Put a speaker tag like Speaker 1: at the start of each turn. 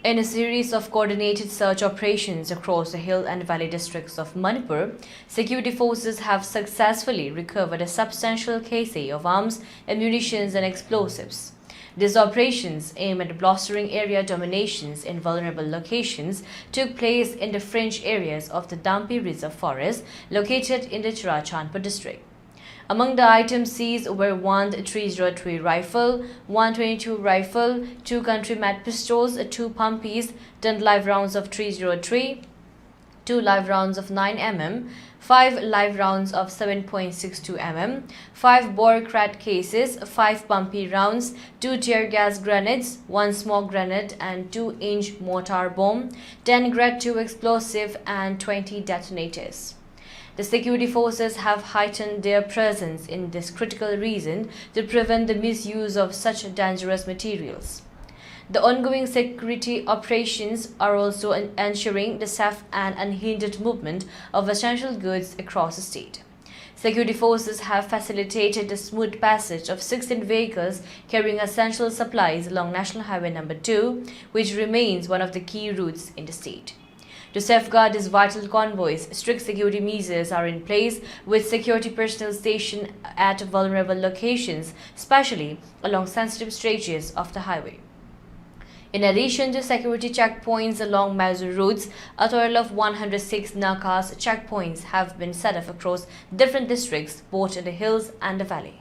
Speaker 1: In a series of coordinated search operations across the Hill and Valley districts of Manipur, security forces have successfully recovered a substantial cache of arms, ammunition and explosives. These operations, aimed at blustering area dominations in vulnerable locations, took place in the fringe areas of the Dampi Reserve Forest located in the Churachandpur district. Among the items seized were one 303 rifle, 122 rifle, 2 country-made pistols, 2 pumpies, 10 live rounds of 303, 2 live rounds of 9mm, 5 live rounds of 7.62mm, 5 bore crat cases, 5 pumpy rounds, 2 tear gas grenades, 1 smoke grenade and 2-inch mortar bomb, 10 grade 2 explosive and 20 detonators. The security forces have heightened their presence in this critical region to prevent the misuse of such dangerous materials. The ongoing security operations are also ensuring the safe and unhindered movement of essential goods across the state. Security forces have facilitated the smooth passage of 16 vehicles carrying essential supplies along National Highway No. 2, which remains one of the key routes in the state. To safeguard these vital convoys, strict security measures are in place with security personnel stationed at vulnerable locations, especially along sensitive stretches of the highway. In addition to security checkpoints along major routes, a total of 106 Nakas checkpoints have been set up across different districts, both in the hills and the valley.